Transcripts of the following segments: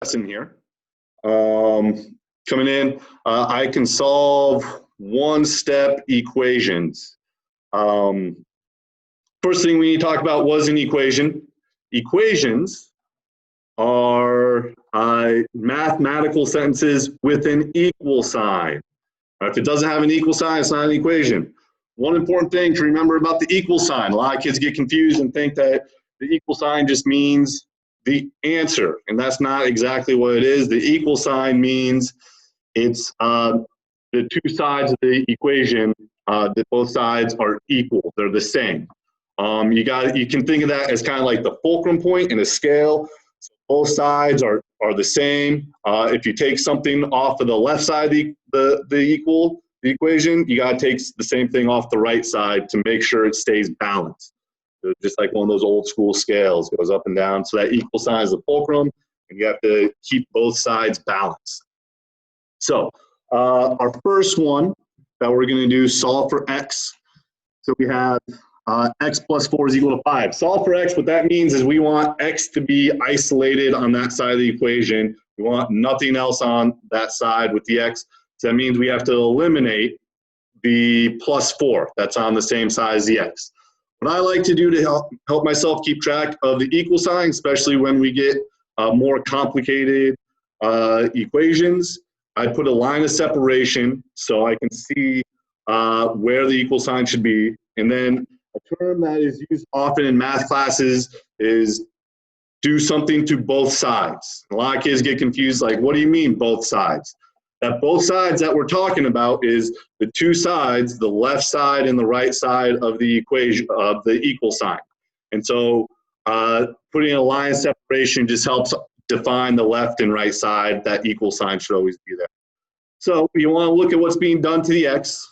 lesson here. Coming in, I can solve one-step equations. First thing we need to talk about was an equation. Equations are mathematical sentences with an equal sign. If it doesn't have an equal sign, it's not an equation. One important thing to remember about the equal sign, a lot of kids get confused and think that the equal sign just means the answer, and that's not exactly what it is. The equal sign means it's the two sides of the equation, that both sides are equal, they're the same. You can think of that as kind of like the fulcrum point in a scale. So both sides are the same. If you take something off of the left side of the equation, you got to take the same thing off the right side to make sure it stays balanced. So just like one of those old school scales, goes up and down. So that equal sign is the fulcrum, and you have to keep both sides balanced. So our first one that we're going to do, solve for x. So we have x plus 4 is equal to 5. Solve for x, what that means is we want x to be isolated on that side of the equation. We want nothing else on that side with the x. So that means we have to eliminate the plus 4 that's on the same side as the x. What I like to do to help myself keep track of the equal sign, especially when we get more complicated equations, I put a line of separation so I can see where the equal sign should be. And then a term that is used often in math classes is do something to both sides. A lot of kids get confused, like, what do you mean both sides? That both sides that we're talking about is the two sides, the left side and the right side of the equation, of the equal sign. And so putting a line of separation just helps define the left and right side. That equal sign should always be there. So you want to look at what's being done to the x.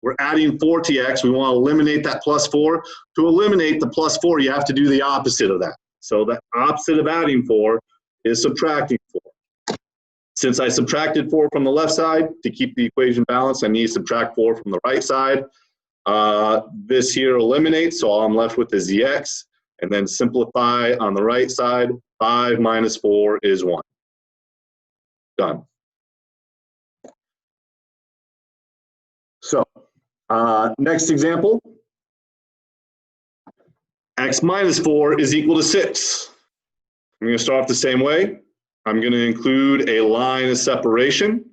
We're adding 4 to the x. We want to eliminate that plus 4. To eliminate the plus 4, you have to do the opposite of that. So the opposite of adding 4 is subtracting 4. Since I subtracted 4 from the left side, to keep the equation balanced, I need to subtract 4 from the right side. This here eliminates, so all I'm left with is the x. And then simplify on the right side. 5 minus 4 is 1. Done. So next example, x minus 4 is equal to 6. I'm going to start off the same way. I'm going to include a line of separation.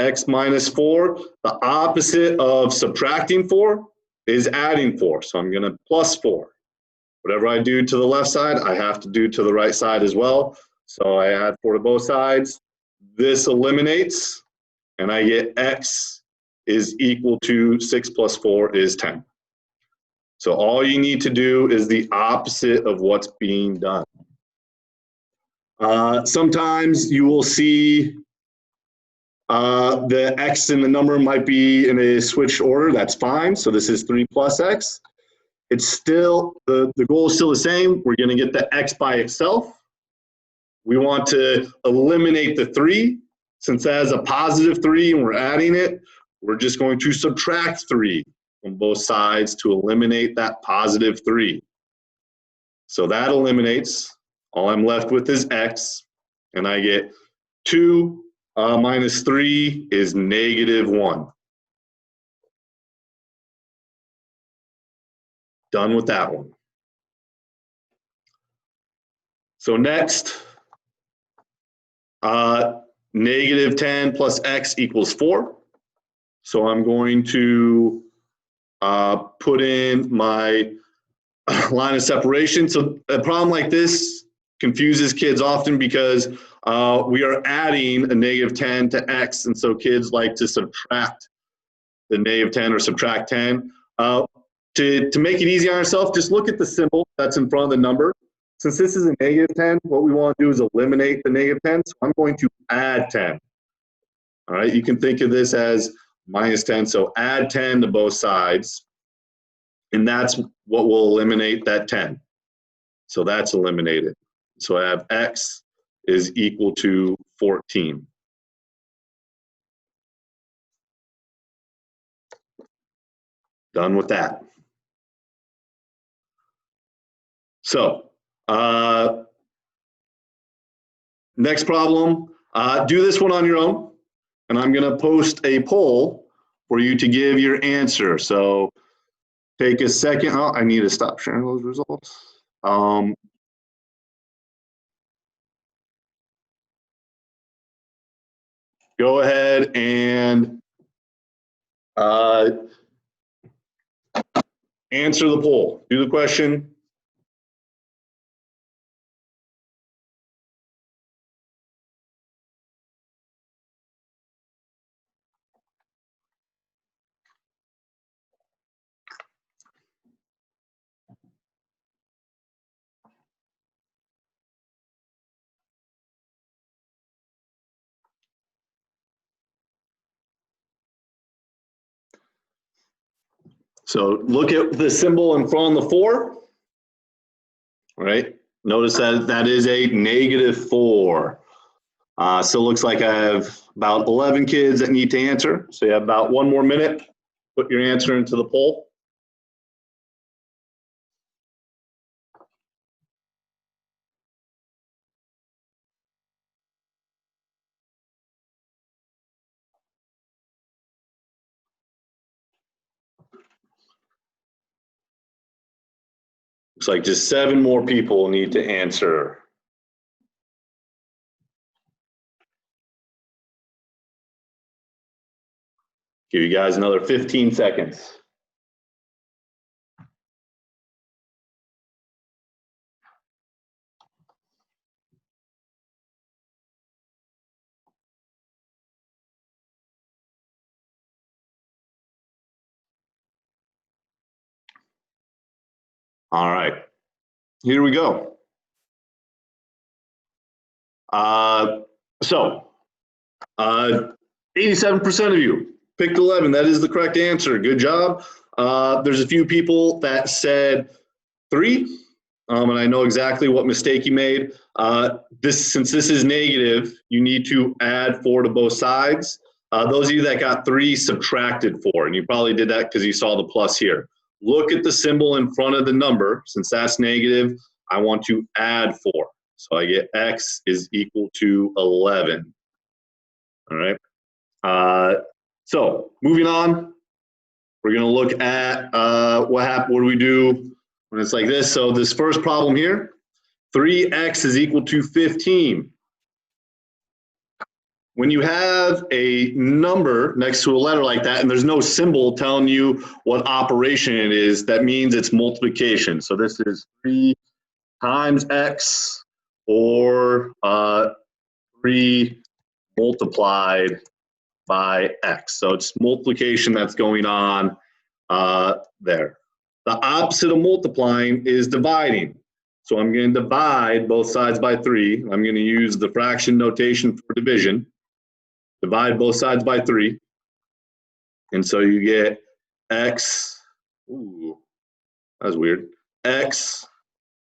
X minus 4, the opposite of subtracting 4 is adding 4. So I'm going to plus 4. Whatever I do to the left side, I have to do to the right side as well. So I add 4 to both sides. This eliminates, and I get x is equal to 6 plus 4 is 10. So all you need to do is the opposite of what's being done. Sometimes you will see the x and the number might be in a switched order. That's fine. So this is 3 plus x. It's still, the goal is still the same. We're going to get the x by itself. We want to eliminate the 3. Since that is a positive 3 and we're adding it, we're just going to subtract 3 from both sides to eliminate that positive 3. So that eliminates. All I'm left with is x, and I get 2 minus 3 is negative 1. Done with that one. So next, negative 10 plus x equals 4. So I'm going to put in my line of separation. So a problem like this confuses kids often because we are adding a negative 10 to x, and so kids like to subtract the negative 10 or subtract 10. To make it easy on ourselves, just look at the symbol that's in front of the number. Since this is a negative 10, what we want to do is eliminate the negative 10, so I'm going to add 10. All right, you can think of this as minus 10, so add 10 to both sides, and that's what will eliminate that 10. So that's eliminated. So I have x is equal to 14. Done with that. So Next problem, do this one on your own, and I'm going to post a poll for you to give your answer. So take a second. Oh, I need to stop sharing those results. Go ahead and answer the poll. Do the question. So look at the symbol in front of the 4. Right? Notice that that is a -4. So it looks like I have about 11 kids that need to answer. So you have about 1 more minute. Put your answer into the poll. Looks like just 7 more people need to answer. Give you guys another 15 seconds. All right, here we go. 87% of you picked 11. That is the correct answer. Good job. There's a few people that said 3, and I know exactly what mistake you made. Since this is negative, you need to add 4 to both sides. Those of you that got 3 subtracted 4, and you probably did that because you saw the plus here. Look at the symbol in front of the number. Since that's negative, I want to add 4. So I get x is equal to 11. All right. So moving on, we're going to look at what do we do when it's like this. So this first problem here, 3x is equal to 15. When you have a number next to a letter like that and there's no symbol telling you what operation it is, that means it's multiplication. So this is 3 times x, or 3 multiplied by x. So it's multiplication that's going on there. The opposite of multiplying is dividing. So I'm going to divide both sides by 3. I'm going to use the fraction notation for division. Divide both sides by 3. And so you get x, ooh, that's weird. X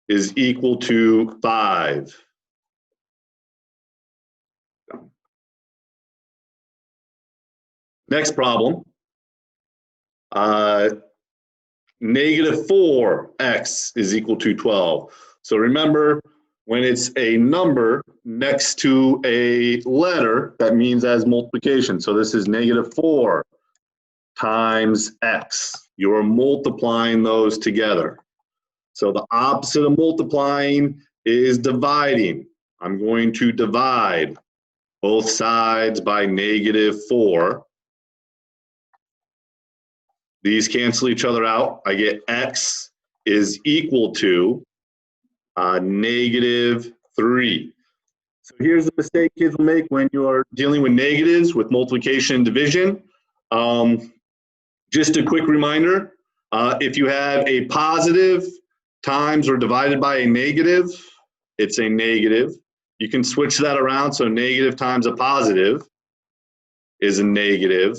is equal to 5. Next problem. -4x is equal to 12. So remember, when it's a number next to a letter, that means as multiplication. So this is -4 times x. You're multiplying those together. So the opposite of multiplying is dividing. I'm going to divide both sides by -4. These cancel each other out. I get x is equal to -3. So here's the mistake kids will make when you're dealing with negatives with multiplication and division. Just a quick reminder, if you have a positive times or divided by a negative, it's a negative. You can switch that around, so negative times a positive is a negative.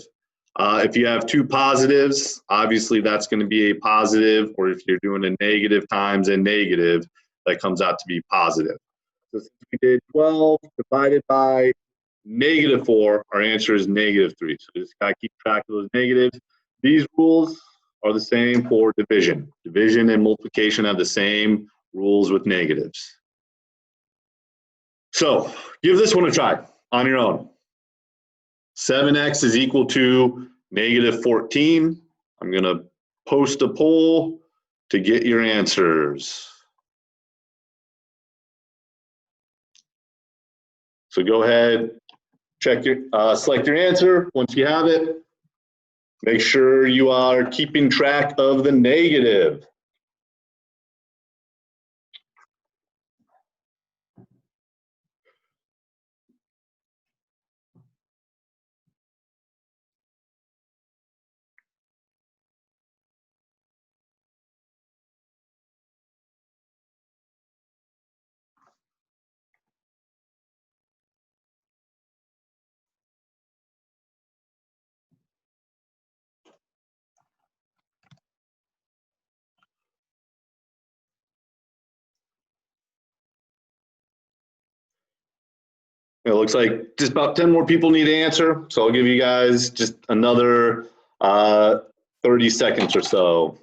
If you have 2 positives, obviously that's going to be a positive, or if you're doing a negative times a negative, that comes out to be positive. So since we did 12 divided by -4, our answer is -3. So just gotta keep track of those negatives. These rules are the same for division. Division and multiplication have the same rules with negatives. So give this one a try on your own. 7x is equal to negative 14. I'm going to post a poll to get your answers. So go ahead, check your, select your answer. Once you have it, make sure you are keeping track of the negative. It looks like just about 10 more people need to answer, so I'll give you guys just another 30 seconds or so.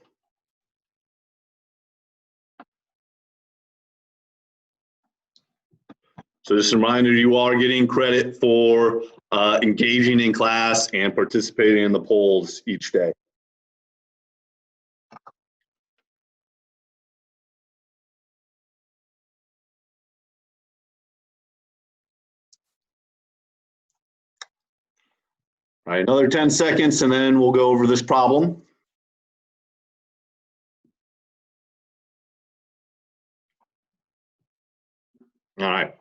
So just a reminder, you are getting credit for engaging in class and participating in the polls each day. All right, another 10 seconds and then we'll go over this problem. All right.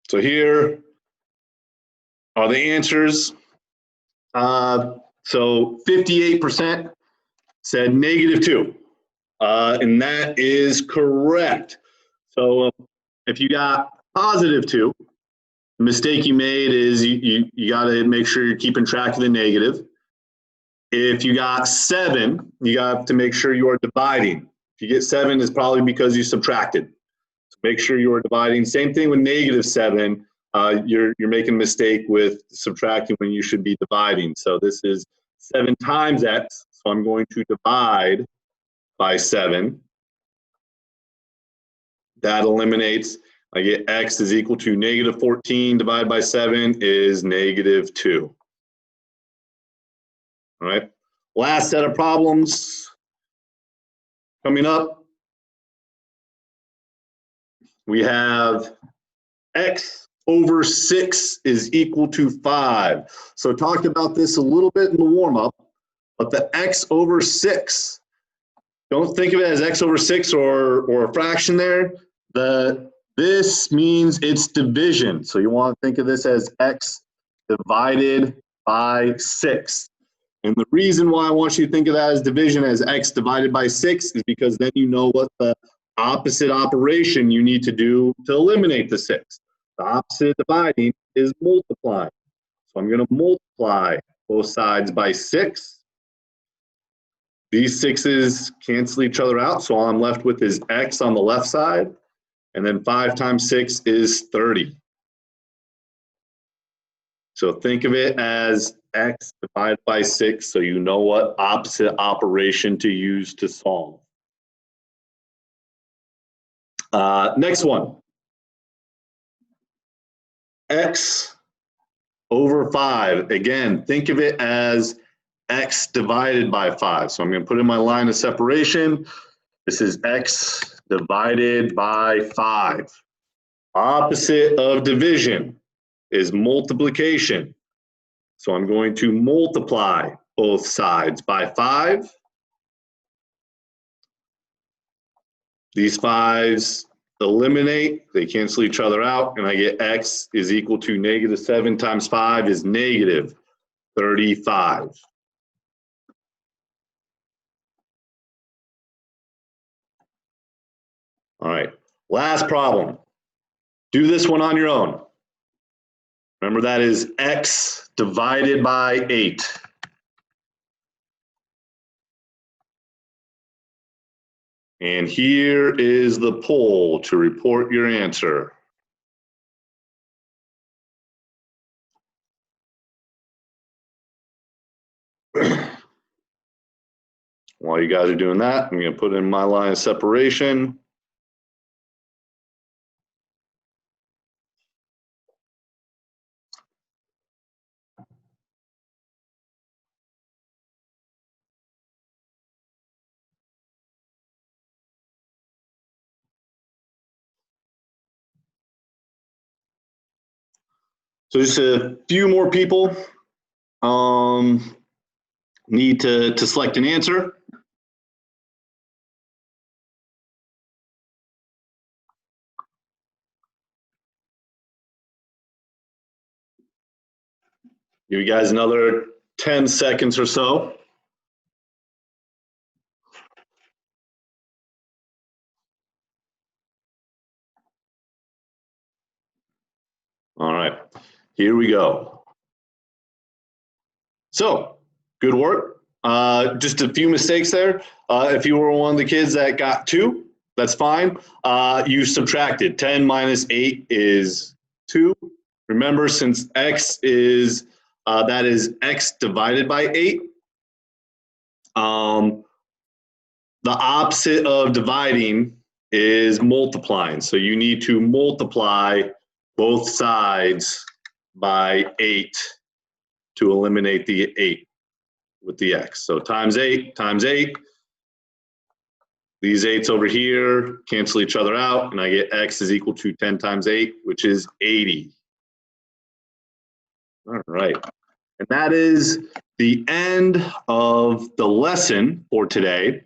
So here are the answers. So 58% said -2, and that is correct. So if you got +2, the mistake you made is you got to make sure you're keeping track of the negative. If you got 7, you got to make sure you are dividing. If you get 7, it's probably because you subtracted. So make sure you are dividing. Same thing with -7. You're making a mistake with subtracting when you should be dividing. So this is 7 times x. So I'm going to divide by 7. That eliminates. I get x is equal to -14 divided by 7 is -2. All right. Last set of problems coming up. We have x over 6 is equal to 5. So talked about this a little bit in the warm-up, but the x over 6, don't think of it as x over 6 or a fraction there. This means it's division. So you want to think of this as x divided by 6. And the reason why I want you to think of that as division as x divided by 6 is because then you know what the opposite operation you need to do to eliminate the 6. The opposite of dividing is multiplying. So I'm going to multiply both sides by 6. These 6's cancel each other out, so all I'm left with is x on the left side, and then 5 times 6 is 30. So think of it as x divided by 6, so you know what opposite operation to use to solve. Next one. X over 5. Again, think of it as x divided by 5. So I'm going to put in my line of separation. This is x divided by 5. Opposite of division is multiplication. So I'm going to multiply both sides by 5. These 5's eliminate, they cancel each other out, and I get x is equal to -7 times 5 is -35. All right, last problem. Do this one on your own. Remember, that is x divided by 8. And here is the poll to report your answer. While you guys are doing that, I'm going to put in my line of separation. So just a few more people need to select an answer. Give you guys another 10 seconds or so. All right, here we go. So, good work. Just a few mistakes there. If you were one of the kids that got 2, that's fine. You subtracted. 10 minus 8 is 2. Remember, since x is, that is x divided by 8. The opposite of dividing is multiplying. So you need to multiply both sides by 8 to eliminate the 8 with the x. So times 8 times 8. These 8s over here cancel each other out, and I get x is equal to 10 times 8, which is 80. All right. And that is the end of the lesson for today.